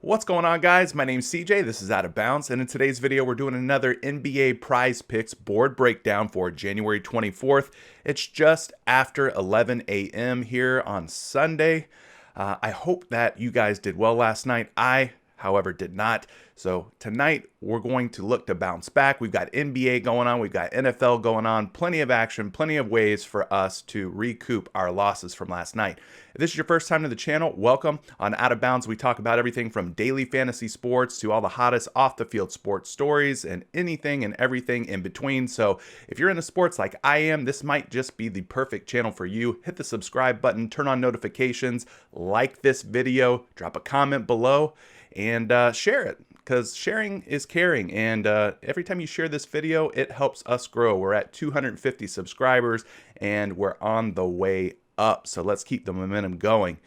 What's going on, guys? My name's CJ. This is Out of Bounds, and in today's video, we're doing another NBA PrizePicks board breakdown for January 24th. It's just after 11 a.m. here on Sunday. I hope that you guys did well last night. I, however, did not. So tonight, we're going to look to bounce back. We've got NBA going on. We've got NFL going on. Plenty of action, plenty of ways for us to recoup our losses from last night. If this is your first time to the channel, welcome. On Out of Bounds, we talk about everything from daily fantasy sports to all the hottest off-the-field sports stories and anything and everything in between. So if you're into sports like I am, this might just be the perfect channel for you. Hit the subscribe button, turn on notifications, like this video, drop a comment below, and share it, because sharing is caring. And every time you share this video, it helps us grow. We're at 250 subscribers, and we're on the way up. So let's keep the momentum going.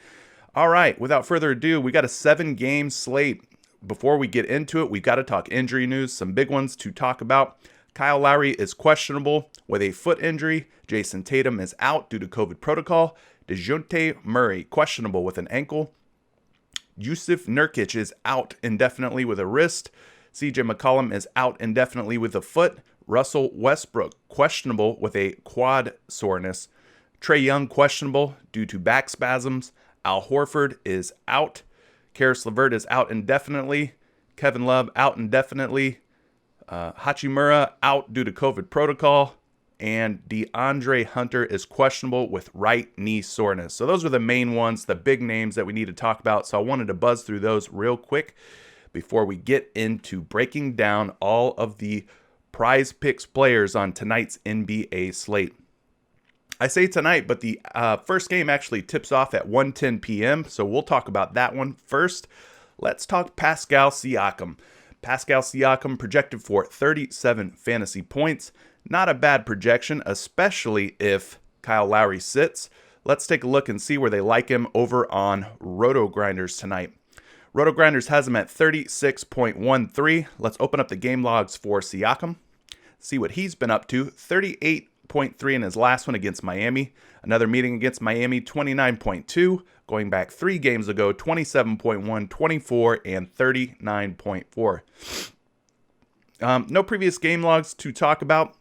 All right, without further ado, we got a 7-game slate. Before we get into it, we've got to talk injury news, some big ones to talk about. Kyle Lowry is questionable with a foot injury. Jason Tatum is out due to COVID protocol. DeJounte Murray questionable with an ankle. Jusuf Nurkic is out indefinitely with a wrist. CJ McCollum is out indefinitely with a foot. Russell Westbrook questionable with a quad soreness. Trae Young questionable due to back spasms. Al Horford is out. Karis LeVert is out indefinitely. Kevin Love out indefinitely. Hachimura out due to COVID protocol. And DeAndre Hunter is questionable with right knee soreness. So those are the main ones, the big names that we need to talk about. So I wanted to buzz through those real quick before we get into breaking down all of the PrizePicks players on tonight's NBA slate. I say tonight, but the first game actually tips off at 1:10 p.m., so we'll talk about that one first. Let's talk Pascal Siakam. Pascal Siakam projected for 37 fantasy points. Not a bad projection, especially if Kyle Lowry sits. Let's take a look and see where they like him over on Roto-Grinders tonight. Roto-Grinders has him at 36.13. Let's open up the game logs for Siakam. See what he's been up to. 38.3 in his last one against Miami. Another meeting against Miami, 29.2. Going back 3 games ago, 27.1, 24, and 39.4. No previous game logs to talk about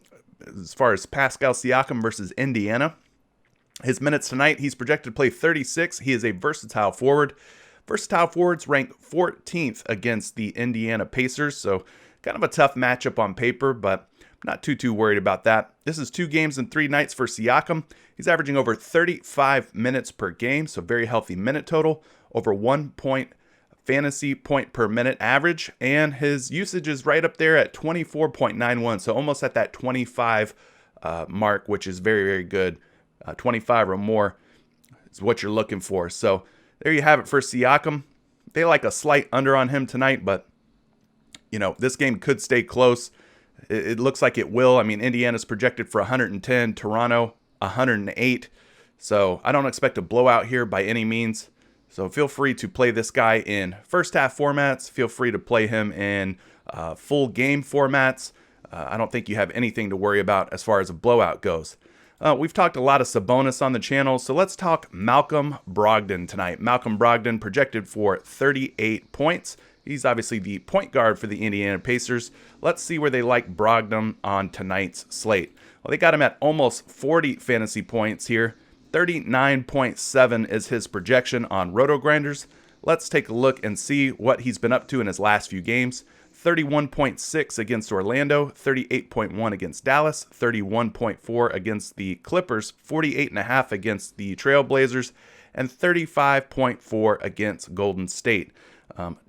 as far as Pascal Siakam versus Indiana. His minutes tonight, he's projected to play 36. He is a versatile forward. Versatile forwards rank 14th against the Indiana Pacers, so kind of a tough matchup on paper, but not too worried about that. This is 2 games and 3 nights for Siakam. He's averaging over 35 minutes per game, so very healthy minute total, over 1 point fantasy point per minute average, and his usage is right up there at 24.91, so almost at that 25 mark, which is very good. 25 or more is what you're looking for. So there you have it for Siakam. They like a slight under on him tonight, but you know, this game could stay close. It looks like it will. I mean, Indiana's projected for 110, Toronto 108, so I don't expect a blowout here by any means. So feel free to play this guy in first half formats. Feel free to play him in full game formats. I don't think you have anything to worry about as far as a blowout goes. We've talked a lot of Sabonis on the channel, so let's talk Malcolm Brogdon tonight. Malcolm Brogdon projected for 38 points. He's obviously the point guard for the Indiana Pacers. Let's see where they like Brogdon on tonight's slate. Well, they got him at almost 40 fantasy points here. 39.7 is his projection on Roto-Grinders. Let's take a look and see what he's been up to in his last few games. 31.6 against Orlando, 38.1 against Dallas, 31.4 against the Clippers, 48.5 against the Trailblazers, and 35.4 against Golden State.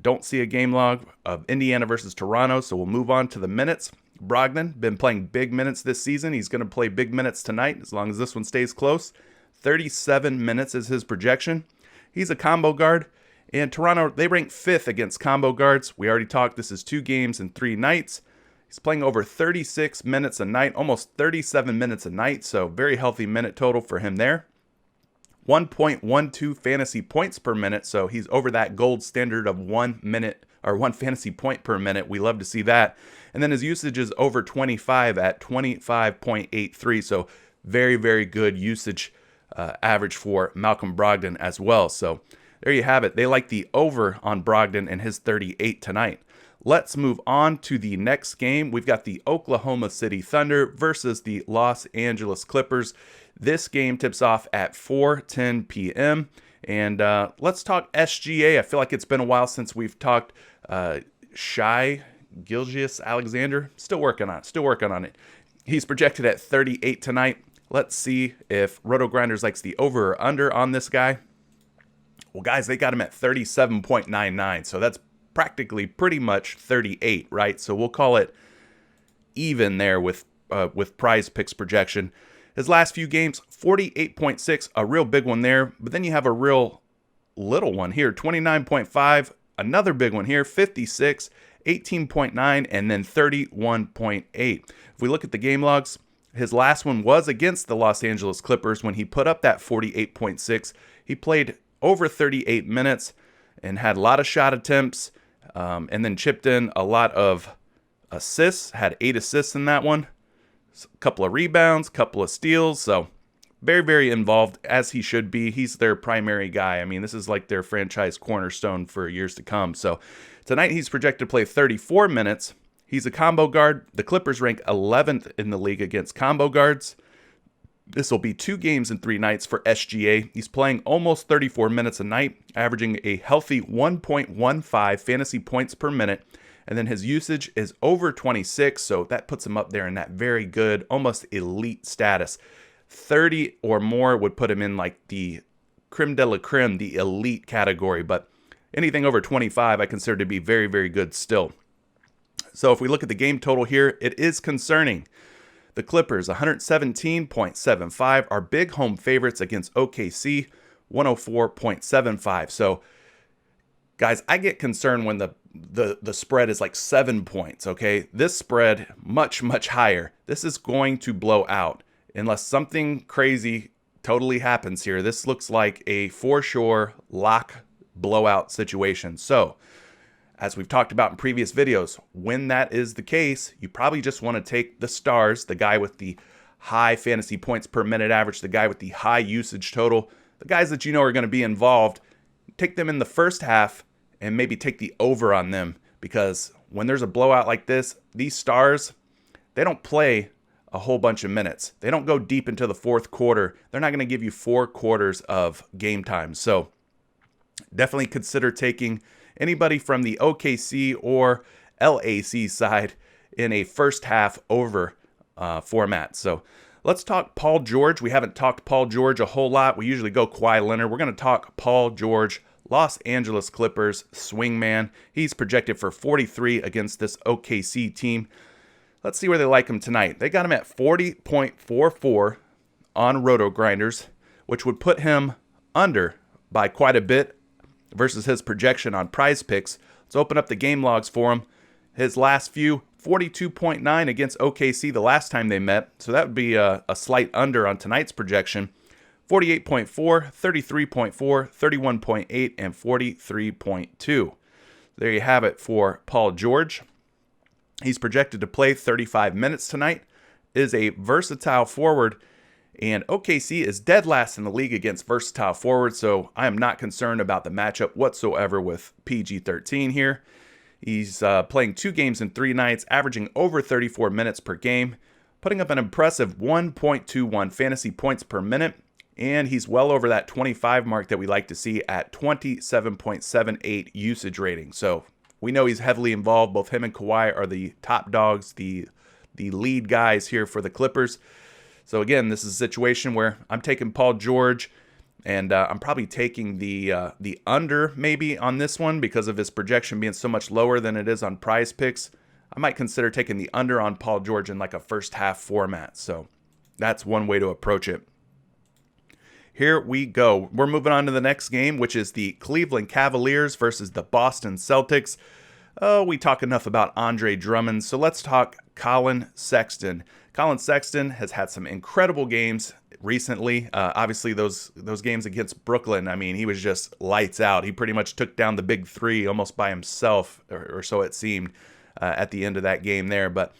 Don't see a game log of Indiana versus Toronto, so we'll move on to the minutes. Brogdon, been playing big minutes this season. He's going to play big minutes tonight as long as this one stays close. 37 minutes is his projection. He's a combo guard. And Toronto, they rank 5th against combo guards. We already talked, this is 2 games and 3 nights. He's playing over 36 minutes a night, almost 37 minutes a night. So very healthy minute total for him there. 1.12 fantasy points per minute. So he's over that gold standard of 1 minute or 1 fantasy point per minute. We love to see that. And then his usage is over 25 at 25.83. So very good usage average for Malcolm Brogdon as well. So there you have it. They like the over on Brogdon and his 38 tonight. Let's move on to the next game. We've got the Oklahoma City Thunder versus the Los Angeles Clippers. This game tips off at 4:10 p.m. And let's talk SGA. I feel like it's been a while since we've talked Shai Gilgeous-Alexander. Still working on it. He's projected at 38 tonight. Let's see if RotoGrinders likes the over or under on this guy. Well, guys, they got him at 37.99, so that's practically pretty much 38, right? So we'll call it even there with PrizePicks projection. His last few games, 48.6, a real big one there. But then you have a real little one here, 29.5, another big one here, 56, 18.9, and then 31.8. If we look at the game logs, his last one was against the Los Angeles Clippers when he put up that 48.6. He played over 38 minutes and had a lot of shot attempts and then chipped in a lot of assists, had 8 assists in that one. A couple of rebounds, couple of steals, so very, very involved, as he should be. He's their primary guy. I mean, this is like their franchise cornerstone for years to come. So tonight he's projected to play 34 minutes. He's a combo guard. The Clippers rank 11th in the league against combo guards. This will be 2 games in 3 nights for SGA. He's playing almost 34 minutes a night, averaging a healthy 1.15 fantasy points per minute. And then his usage is over 26, so that puts him up there in that very good, almost elite status. 30 or more would put him in like the creme de la creme, the elite category. But anything over 25 I consider to be very, very good still. So if we look at the game total here, it is concerning. The Clippers, 117.75, are big home favorites against OKC, 104.75. So, guys, I get concerned when the spread is like 7 points, okay? This spread, much, much higher. This is going to blow out unless something crazy totally happens here. This looks like a for sure lock blowout situation. So, as we've talked about in previous videos, when that is the case, you probably just want to take the stars, the guy with the high fantasy points per minute average, the guy with the high usage total, the guys that you know are going to be involved, take them in the first half and maybe take the over on them, because when there's a blowout like this, these stars, they don't play a whole bunch of minutes. They don't go deep into the fourth quarter. They're not going to give you 4 quarters of game time. So definitely consider taking anybody from the OKC or LAC side in a first half over format. So let's talk Paul George. We haven't talked Paul George a whole lot. We usually go Kawhi Leonard. We're going to talk Paul George, Los Angeles Clippers swingman. He's projected for 43 against this OKC team. Let's see where they like him tonight. They got him at 40.44 on RotoGrinders, which would put him under by quite a bit versus his projection on PrizePicks. Let's open up the game logs for him. His last few, 42.9 against OKC the last time they met. So that would be a slight under on tonight's projection. 48.4, 33.4, 31.8, and 43.2. There you have it for Paul George. He's projected to play 35 minutes tonight. Is a versatile forward, and OKC is dead last in the league against versatile forwards, so I am not concerned about the matchup whatsoever with PG-13 here. He's playing 2 games in 3 nights, averaging over 34 minutes per game, putting up an impressive 1.21 fantasy points per minute, and he's well over that 25 mark that we like to see at 27.78 usage rating. So we know he's heavily involved. Both him and Kawhi are the top dogs, the lead guys here for the Clippers. So again, this is a situation where I'm taking Paul George, and I'm probably taking the under maybe on this one because of his projection being so much lower than it is on PrizePicks. I might consider taking the under on Paul George in like a first half format. So that's one way to approach it. Here we go. We're moving on to the next game, which is the Cleveland Cavaliers versus the Boston Celtics. Oh, we talk enough about Andre Drummond, so let's talk Colin Sexton. Colin Sexton has had some incredible games recently. Obviously, those games against Brooklyn, I mean, he was just lights out. He pretty much took down the big 3 almost by himself, or so it seemed, at the end of that game there. But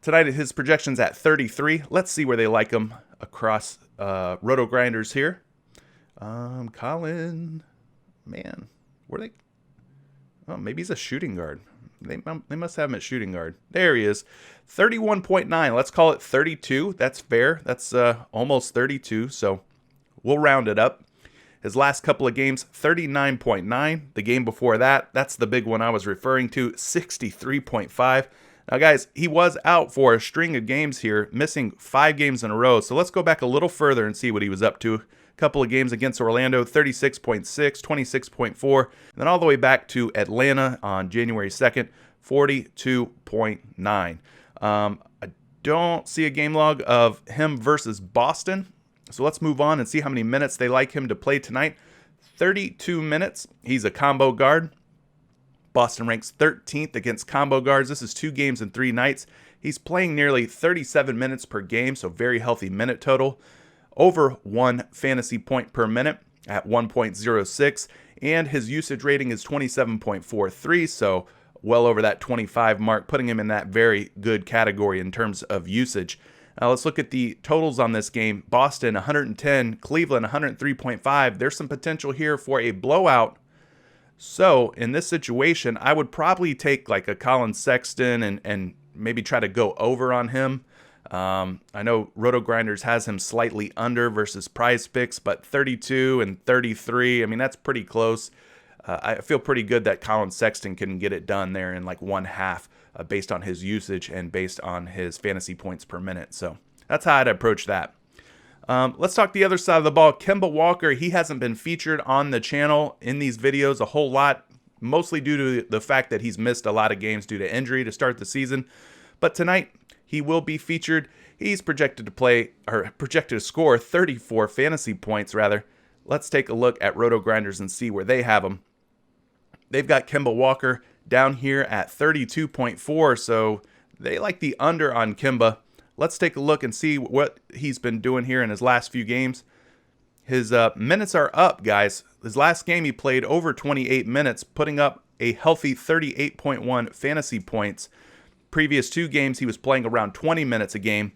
tonight, his projection's at 33. Let's see where they like him across RotoGrinders here. Colin, Man, were they? Oh, maybe he's a shooting guard. They must have him at shooting guard. There he is. 31.9. Let's call it 32. That's fair. That's almost 32. So we'll round it up. His last couple of games, 39.9. The game before that, that's the big one I was referring to, 63.5. Now, guys, he was out for a string of games here, missing 5 games in a row. So let's go back a little further and see what he was up to. A couple of games against Orlando, 36.6, 26.4. And then all the way back to Atlanta on January 2nd, 42.9. I don't see a game log of him versus Boston. So let's move on and see how many minutes they like him to play tonight. 32 minutes. He's a combo guard. Boston ranks 13th against combo guards. This is 2 games in 3 nights. He's playing nearly 37 minutes per game, so very healthy minute total. Over 1 fantasy point per minute at 1.06. And his usage rating is 27.43, so well over that 25 mark, putting him in that very good category in terms of usage. Now let's look at the totals on this game. Boston 110, Cleveland 103.5. There's some potential here for a blowout. So in this situation, I would probably take like a Colin Sexton and maybe try to go over on him. I know Roto Grinders has him slightly under versus PrizePicks, but 32 and 33, I mean, that's pretty close. I feel pretty good that Colin Sexton can get it done there in like 1/2 based on his usage and based on his fantasy points per minute. So that's how I'd approach that. Let's talk the other side of the ball. Kemba Walker, he hasn't been featured on the channel in these videos a whole lot, mostly due to the fact that he's missed a lot of games due to injury to start the season. But tonight, he will be featured. He's projected to score 34 fantasy points, rather. Let's take a look at Roto Grinders and see where they have him. They've got Kemba Walker down here at 32.4, so they like the under on Kemba. Let's take a look and see what he's been doing here in his last few games. His minutes are up, guys. His last game he played over 28 minutes, putting up a healthy 38.1 fantasy points. Previous 2 games he was playing around 20 minutes a game,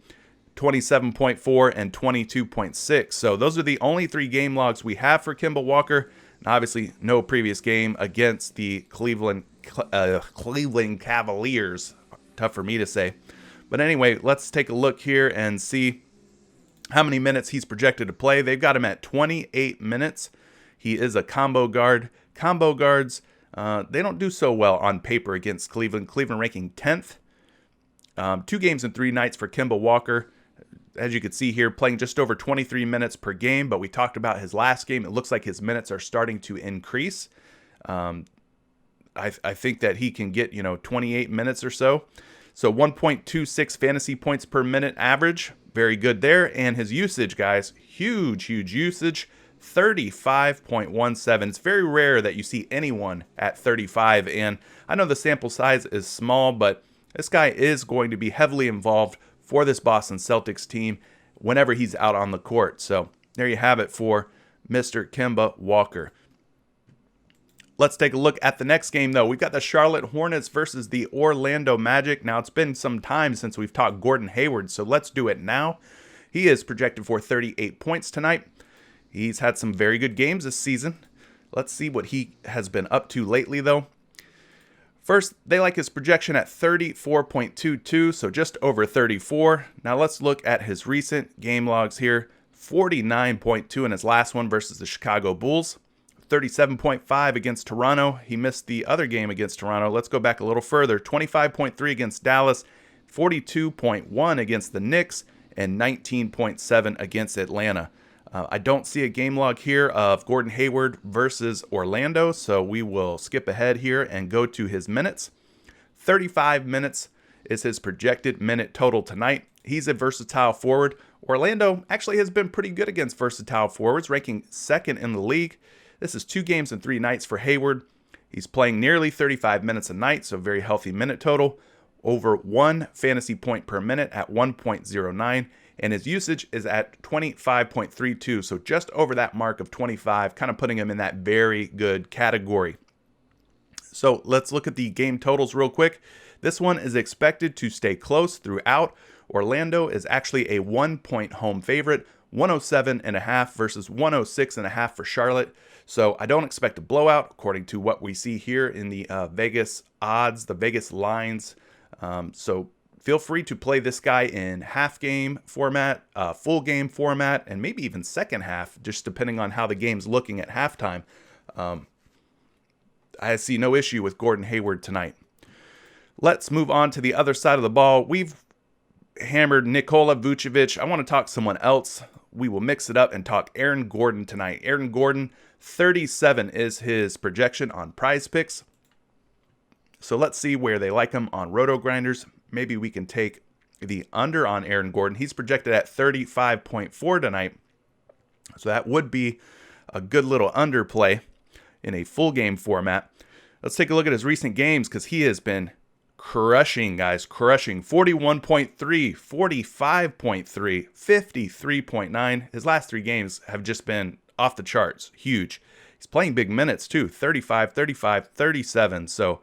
27.4 and 22.6. So those are the only 3 game logs we have for Kemba Walker. And obviously, no previous game against the Cleveland Cavaliers. Tough for me to say. But anyway, let's take a look here and see how many minutes he's projected to play. They've got him at 28 minutes. He is a combo guard. Combo guards, they don't do so well on paper against Cleveland. Cleveland ranking 10th. 2 games in 3 nights for Kemba Walker. As you can see here, playing just over 23 minutes per game, but we talked about his last game. It looks like his minutes are starting to increase. I think that he can get, 28 minutes or so. So 1.26 fantasy points per minute average. Very good there. And his usage, guys, huge usage. 35.17. It's very rare that you see anyone at 35. And I know the sample size is small, but this guy is going to be heavily involved for this Boston Celtics team whenever he's out on the court. So there you have it for Mr. Kemba Walker. Let's take a look at the next game, though. We've got the Charlotte Hornets versus the Orlando Magic. Now, it's been some time since we've talked Gordon Hayward, so let's do it now. He is projected for 38 points tonight. He's had some very good games this season. Let's see what he has been up to lately, though. First, they like his projection at 34.22, so just over 34. Now let's look at his recent game logs here. 49.2 in his last one versus the Chicago Bulls. 37.5 against Toronto. He missed the other game against Toronto. Let's go back a little further. 25.3 against Dallas. 42.1 against the Knicks. And 19.7 against Atlanta. I don't see a game log here of Gordon Hayward versus Orlando, so we will skip ahead here and go to his minutes. 35 minutes is his projected minute total tonight. He's a versatile forward. Orlando actually has been pretty good against versatile forwards, ranking 2nd in the league. This is 2 games in 3 nights for Hayward. He's playing nearly 35 minutes a night, so very healthy minute total. Over 1 fantasy point per minute at 1.09. And his usage is at 25.32, so just over that mark of 25, kind of putting him in that very good category. So let's look at the game totals real quick. This one is expected to stay close throughout. Orlando is actually a 1-point home favorite. 107.5 versus 106.5 for Charlotte. So I don't expect a blowout according to what we see here in the Vegas odds, the Vegas lines. So feel free to play this guy in half game format, full game format, and maybe even second half, just depending on how the game's looking at halftime. I see no issue with Gordon Hayward tonight. Let's move on to the other side of the ball. We've hammered Nikola Vucevic. I want to talk someone else. We will mix it up and talk Aaron Gordon tonight. Aaron Gordon, 37 is his projection on PrizePicks. So let's see where they like him on Roto Grinders. Maybe we can take the under on Aaron Gordon. He's projected at 35.4 tonight. So that would be a good little underplay in a full game format. Let's take a look at his recent games because he has been crushing, guys. Crushing. 41.3, 45.3, 53.9. His last 3 games have just been off the charts. Huge. He's playing big minutes too. 35, 35, 37. So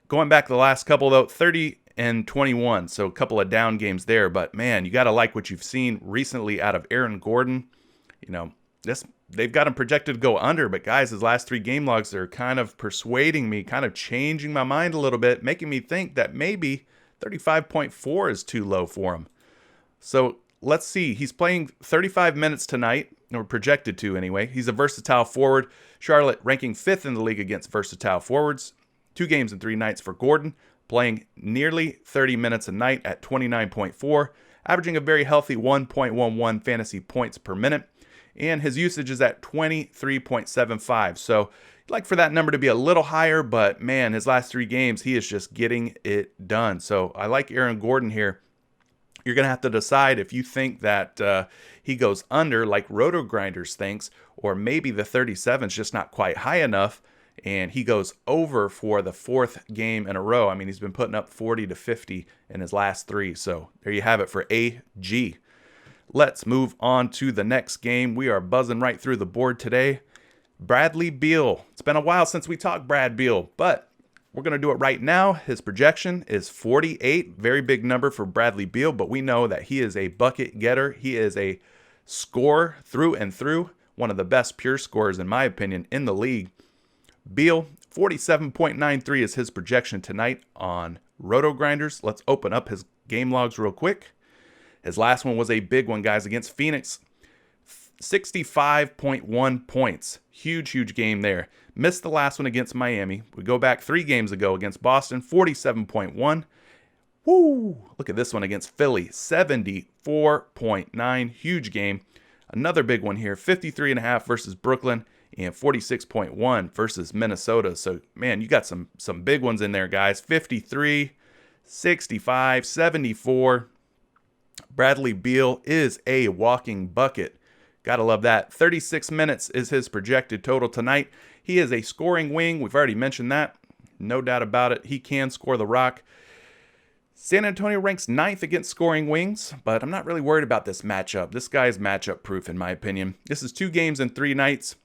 going back the last couple though, 30 and 21. So a couple of down games there. But man, you got to like what you've seen recently out of Aaron Gordon. You know, they've got him projected to go under, but guys, his last 3 game logs are kind of persuading me, kind of changing my mind a little bit, making me think that maybe 35.4 is too low for him. So let's see. He's playing 35 minutes tonight, or projected to anyway. He's a versatile forward. Charlotte ranking 5th in the league against versatile forwards. 2 games and 3 nights for Gordon, playing nearly 30 minutes a night at 29.4, averaging a very healthy 1.11 fantasy points per minute. And his usage is at 23.75. So I'd like for that number to be a little higher, but man, his last 3 games, he is just getting it done. So I like Aaron Gordon here. You're going to have to decide if you think that he goes under like Roto Grinders thinks, or maybe the 37 is just not quite high enough and he goes over for the 4th game in a row. I mean, he's been putting up 40 to 50 in his last 3. So there you have it for AG. Let's move on to the next game. We are buzzing right through the board today. Bradley Beal. It's been a while since we talked Brad Beal, but we're going to do it right now. His projection is 48. Very big number for Bradley Beal, but we know that he is a bucket getter. He is a scorer through and through. One of the best pure scorers, in my opinion, in the league. Beal, 47.93 is his projection tonight on Roto Grinders. Let's open up his game logs real quick. His last one was a big one, guys, against Phoenix. 65.1 points. Huge game there. Missed the last one against Miami. We go back 3 games ago against Boston, 47.1. Woo! Look at this one against Philly, 74.9. Huge game. Another big one here, 53.5 versus Brooklyn and 46.1 versus Minnesota. So, man, you got some big ones in there, guys. 53, 65, 74. Bradley Beal is a walking bucket. Gotta love that. 36 minutes is his projected total tonight. He is a scoring wing. We've already mentioned that. No doubt about it. He can score the rock. San Antonio ranks 9th against scoring wings, but I'm not really worried about this matchup. This guy is matchup proof, in my opinion. This is 2 games and 3 nights,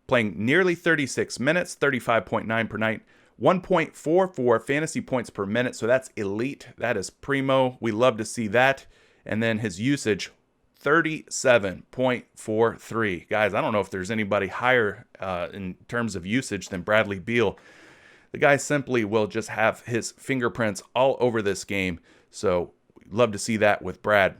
playing nearly 36 minutes, 35.9 per night. 1.44 fantasy points per minute, so that's elite. That is primo. We love to see that. And then his usage, 37.43. Guys, I don't know if there's anybody higher in terms of usage than Bradley Beal. The guy simply will just have his fingerprints all over this game. So love to see that with Brad.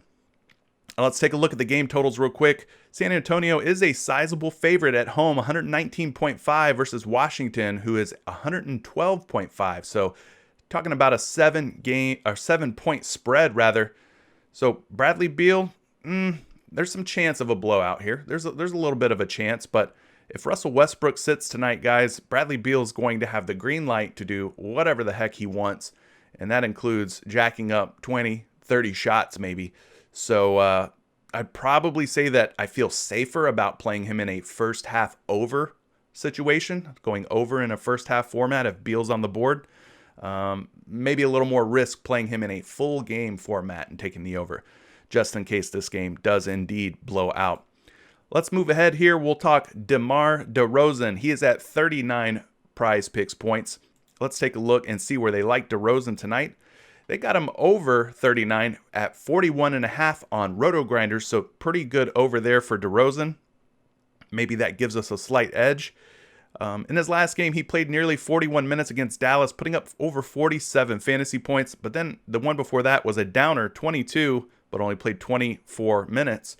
Now let's take a look at the game totals real quick. San Antonio is a sizable favorite at home, 119.5 versus Washington, who is 112.5. So talking about a 7-point spread rather. So Bradley Beal, there's some chance of a blowout here. There's a little bit of a chance, but if Russell Westbrook sits tonight, guys, Bradley Beal is going to have the green light to do whatever the heck he wants, and that includes jacking up 20, 30 shots maybe. So I'd probably say that I feel safer about playing him in a first half over situation, going over in a first half format if Beal's on the board. Maybe a little more risk playing him in a full game format and taking the over, just in case this game does indeed blow out. Let's move ahead here. We'll talk DeMar DeRozan. He is at 39 PrizePicks points. Let's take a look and see where they like DeRozan tonight. They got him over 39 at 41.5 on Roto Grinders, so pretty good over there for DeRozan. Maybe that gives us a slight edge. In his last game, he played nearly 41 minutes against Dallas, putting up over 47 fantasy points. But then the one before that was a downer, 22, but only played 24 minutes.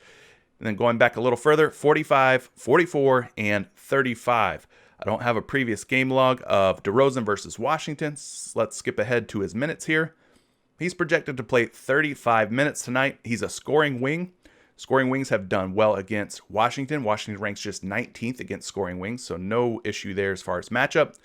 And then going back a little further, 45, 44, and 35. I don't have a previous game log of DeRozan versus Washington. Let's skip ahead to his minutes here. He's projected to play 35 minutes tonight. He's a scoring wing. Scoring wings have done well against Washington. Washington ranks just 19th against scoring wings, so no issue there as far as matchup.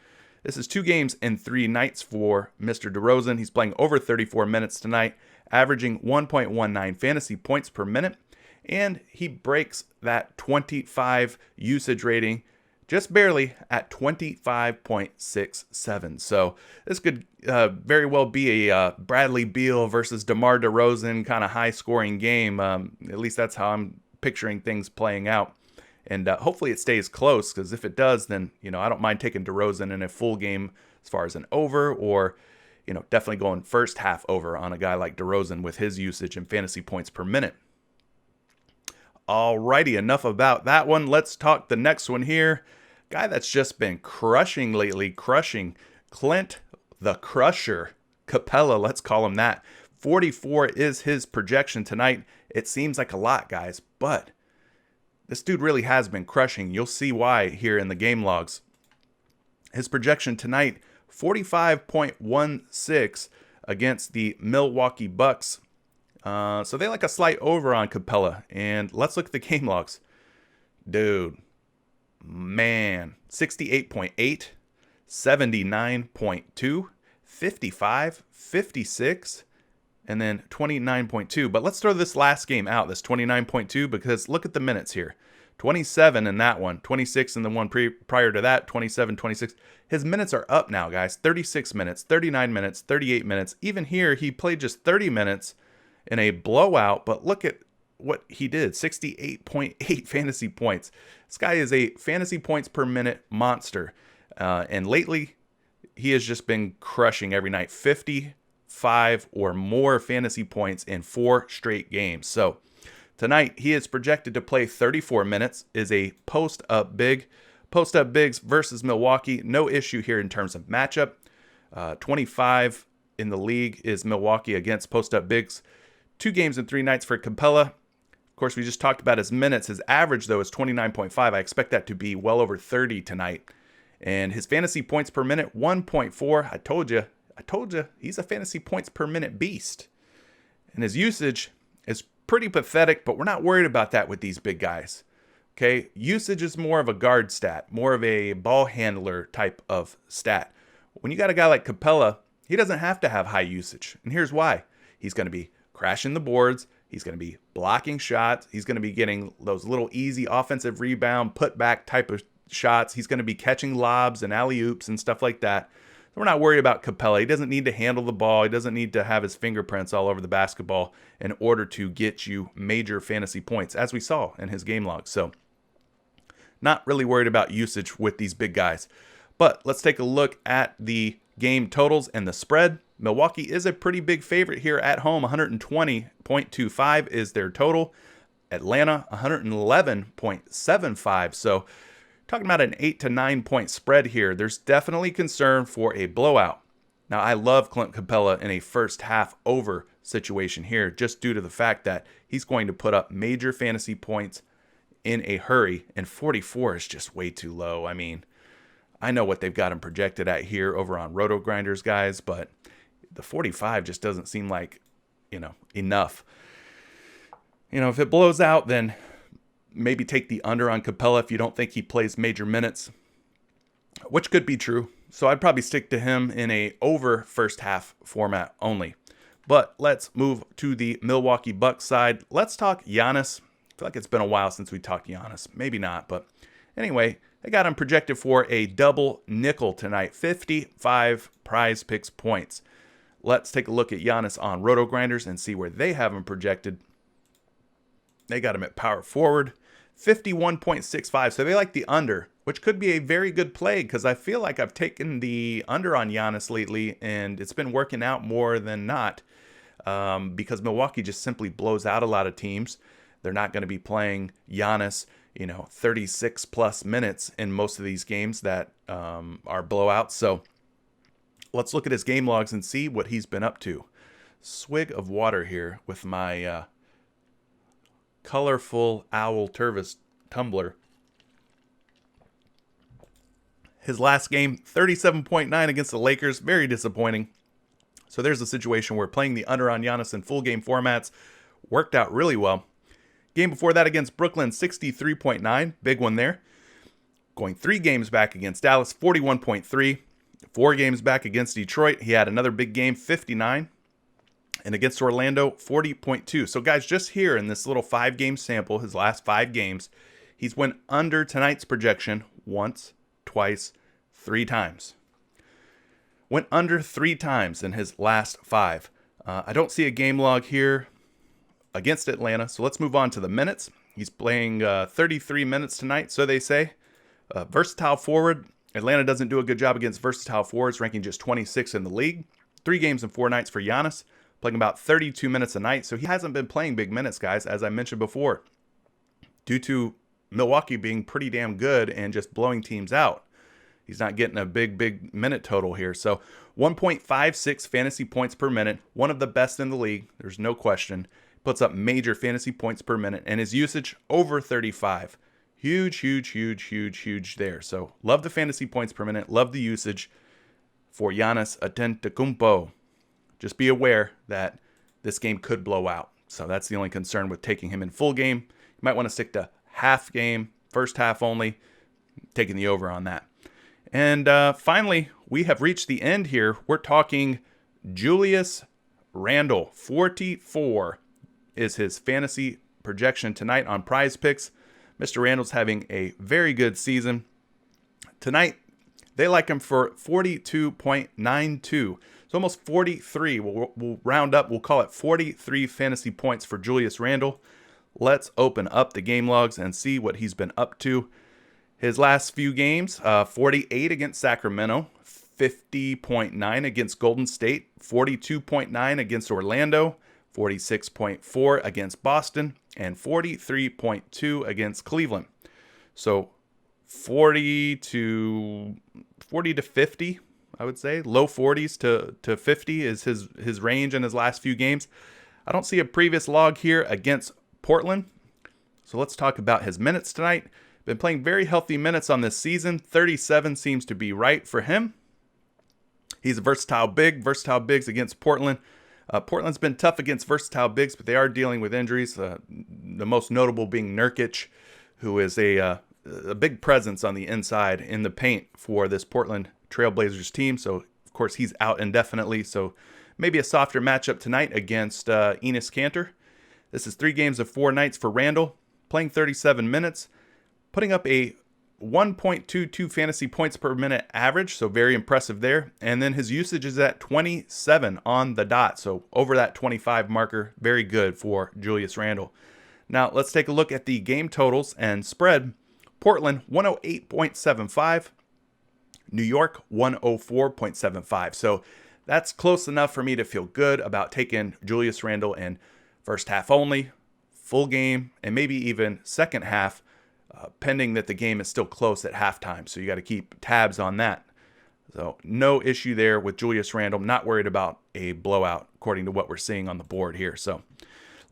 This is 2 games in 3 nights for Mr. DeRozan. He's playing over 34 minutes tonight, averaging 1.19 fantasy points per minute, and he breaks that 25 usage rating just barely at 25.67. So this could very well be a Bradley Beal versus DeMar DeRozan kind of high-scoring game. At least that's how I'm picturing things playing out. And hopefully it stays close, because if it does, then I don't mind taking DeRozan in a full game as far as an over, or definitely going first half over on a guy like DeRozan with his usage and fantasy points per minute. Alrighty, enough about that one. Let's talk the next one here. Guy that's just been crushing lately, Clint the Crusher Capella, let's call him that. 44 is his projection tonight. It seems like a lot, guys, but this dude really has been crushing. You'll see why here in the game logs. His projection tonight, 45.16 against the Milwaukee Bucks. So they like a slight over on Capella. And let's look at the game logs. Dude, man, 68.8, 79.2, 55, 56, and then 29.2. But let's throw this last game out, this 29.2, because look at the minutes here. 27 in that one, 26 in the one prior to that, 27, 26. His minutes are up now, guys. 36 minutes, 39 minutes, 38 minutes. Even here, he played just 30 minutes in a blowout, but look at what he did, 68.8 fantasy points. This guy is a fantasy points per minute monster. And lately, he has just been crushing every night. 55 or more fantasy points in 4 straight games. So tonight, he is projected to play 34 minutes, is a post-up big. Post-up bigs versus Milwaukee, no issue here in terms of matchup. 25 in the league is Milwaukee against post-up bigs. 2 games in 3 nights for Capella. Of course, we just talked about his minutes. His average, though, is 29.5. I expect that to be well over 30 tonight. And his fantasy points per minute, 1.4. I told you, he's a fantasy points per minute beast. And his usage is pretty pathetic, but we're not worried about that with these big guys. Okay, usage is more of a guard stat, more of a ball handler type of stat. When you got a guy like Capella, he doesn't have to have high usage. And here's why. He's going to be crashing the boards. He's going to be blocking shots. He's going to be getting those little easy offensive rebound, put back type of shots. He's going to be catching lobs and alley-oops and stuff like that. So we're not worried about Capella. He doesn't need to handle the ball. He doesn't need to have his fingerprints all over the basketball in order to get you major fantasy points, as we saw in his game log. So not really worried about usage with these big guys. But let's take a look at the game totals and the spread. Milwaukee is a pretty big favorite here at home. 120.25 is their total. Atlanta, 111.75. So talking about an 8 to 9 point spread here. There's definitely concern for a blowout. Now, I love Clint Capella in a first half over situation here, just due to the fact that he's going to put up major fantasy points in a hurry, and 44 is just way too low. I mean, I know what they've got him projected at here over on Roto Grinders, guys, but the 45 just doesn't seem like, enough. If it blows out, then maybe take the under on Capella if you don't think he plays major minutes, which could be true. So I'd probably stick to him in a over first half format only. But let's move to the Milwaukee Bucks side. Let's talk Giannis. I feel like it's been a while since we talked Giannis. Maybe not, but anyway, they got him projected for a double nickel tonight. 55 PrizePicks points. Let's take a look at Giannis on Roto Grinders and see where they have him projected. They got him at power forward, 51.65. So they like the under, which could be a very good play because I feel like I've taken the under on Giannis lately, and it's been working out more than not because Milwaukee just simply blows out a lot of teams. They're not going to be playing Giannis, 36 plus minutes in most of these games that are blowouts. So let's look at his game logs and see what he's been up to. Swig of water here with my colorful owl Tervis tumbler. His last game, 37.9 against the Lakers. Very disappointing. So there's a situation where playing the under on Giannis in full game formats worked out really well. Game before that against Brooklyn, 63.9. Big one there. Going 3 games back against Dallas, 41.3. 4 games back against Detroit, he had another big game, 59. And against Orlando, 40.2. So guys, just here in this little 5-game sample, his last 5 games, he's went under tonight's projection once, twice, 3 times. Went under 3 times in his last 5. I don't see a game log here against Atlanta, so let's move on to the minutes. He's playing 33 minutes tonight, so they say. Versatile forward. Atlanta doesn't do a good job against versatile forwards, ranking just 26 in the league. 3 games and 4 nights for Giannis, playing about 32 minutes a night. So he hasn't been playing big minutes, guys, as I mentioned before, due to Milwaukee being pretty damn good and just blowing teams out. He's not getting a big minute total here. So 1.56 fantasy points per minute, one of the best in the league. There's no question. Puts up major fantasy points per minute, and his usage over 35. Huge there. So love the fantasy points per minute. Love the usage for Giannis Antetokounmpo. Just be aware that this game could blow out. So that's the only concern with taking him in full game. You might want to stick to half game, first half only, taking the over on that. And finally, we have reached the end here. We're talking Julius Randle. 44 is his fantasy projection tonight on PrizePicks. Mr. Randle's having a very good season. Tonight, they like him for 42.92. So almost 43. We'll round up. We'll call it 43 fantasy points for Julius Randle. Let's open up the game logs and see what he's been up to. His last few games, 48 against Sacramento, 50.9 against Golden State, 42.9 against Orlando, 46.4 against Boston, and 43.2 against Cleveland. So 40 to 50, I would say. Low 40s to 50 is his range in his last few games. I don't see a previous log here against Portland. So let's talk about his minutes tonight. Been playing very healthy minutes on this season. 37 seems to be right for him. He's a versatile big. Versatile bigs against Portland. Portland's been tough against versatile bigs, but they are dealing with injuries. The most notable being Nurkic, who is a big presence on the inside in the paint for this Portland Trailblazers team. So, of course, he's out indefinitely. So maybe a softer matchup tonight against Enes Kanter. This is 3 games of 4 nights for Randle, playing 37 minutes, putting up a 1.22 fantasy points per minute average, so very impressive there. And then his usage is at 27 on the dot, so over that 25 marker. Very good for Julius Randle. Now let's take a look at the game totals and spread. Portland 108.75, New York 104.75. So that's close enough for me to feel good about taking Julius Randle in first half only, full game, and maybe even second half, pending that the game is still close at halftime. So you got to keep tabs on that. So no issue there with Julius Randle. I'm not worried about a blowout according to what we're seeing on the board here. So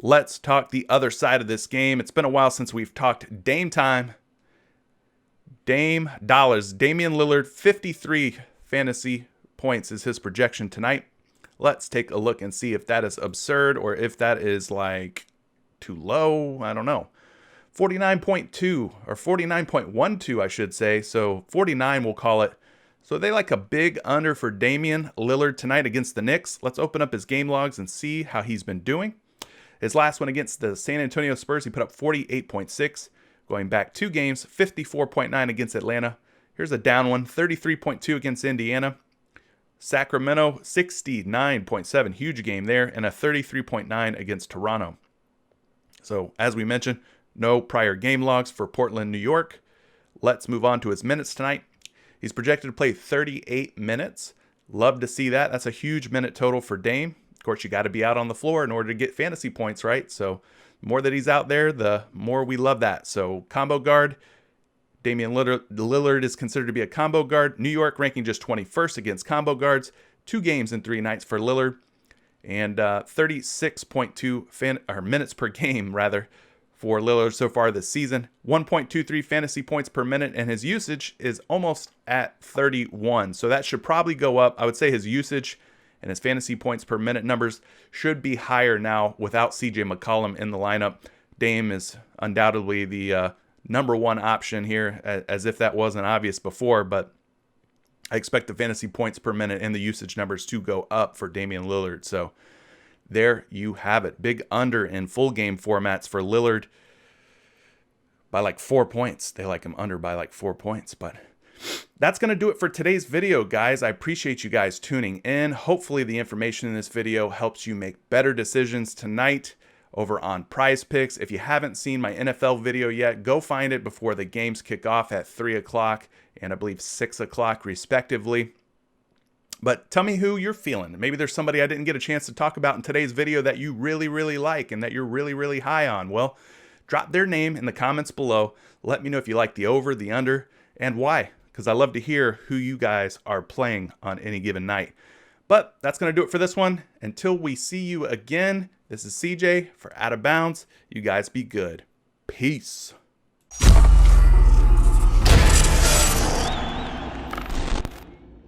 let's talk the other side of this game. It's been a while since we've talked Dame time. Dame dollars. Damian Lillard, 53 fantasy points is his projection tonight. Let's take a look and see if that is absurd or if that is like too low. I don't know. 49.2 or 49.12, I should say. So 49, we'll call it. So they like a big under for Damian Lillard tonight against the Knicks. Let's open up his game logs and see how he's been doing. His last one against the San Antonio Spurs, he put up 48.6. Going back 2 games, 54.9 against Atlanta. Here's a down one, 33.2 against Indiana. Sacramento, 69.7, huge game there, and a 33.9 against Toronto. So as we mentioned, No prior game logs for Portland, New York. Let's move on to his minutes tonight. He's projected to play 38 minutes. Love to see that. That's a huge minute total for Dame. Of course, you got to be out on the floor in order to get fantasy points, right? So the more that he's out there, the more we love that. So combo guard, Damian Lillard is considered to be a combo guard. New York ranking just 21st against combo guards. 2 games in 3 nights for Lillard. And 36.2 minutes per game, rather, for Lillard so far this season. 1.23 fantasy points per minute, and his usage is almost at 31. So that should probably go up. I would say his usage and his fantasy points per minute numbers should be higher now without CJ McCollum in the lineup. Dame is undoubtedly the number one option here, as if that wasn't obvious before, but I expect the fantasy points per minute and the usage numbers to go up for Damian Lillard. So there you have it. Big under in full game formats for Lillard by like 4 points. They like him under by like 4 points. But that's going to do it for today's video, guys. I appreciate you guys tuning in. Hopefully the information in this video helps you make better decisions tonight over on PrizePicks. If you haven't seen my NFL video yet, go find it before the games kick off at 3 o'clock and I believe 6 o'clock respectively. But tell me who you're feeling. Maybe there's somebody I didn't get a chance to talk about in today's video that you really, really like and that you're really, really high on. Well, drop their name in the comments below. Let me know if you like the over, the under, and why, because I love to hear who you guys are playing on any given night. But that's going to do it for this one. Until we see you again, this is CJ for Out of Bounds. You guys be good. Peace.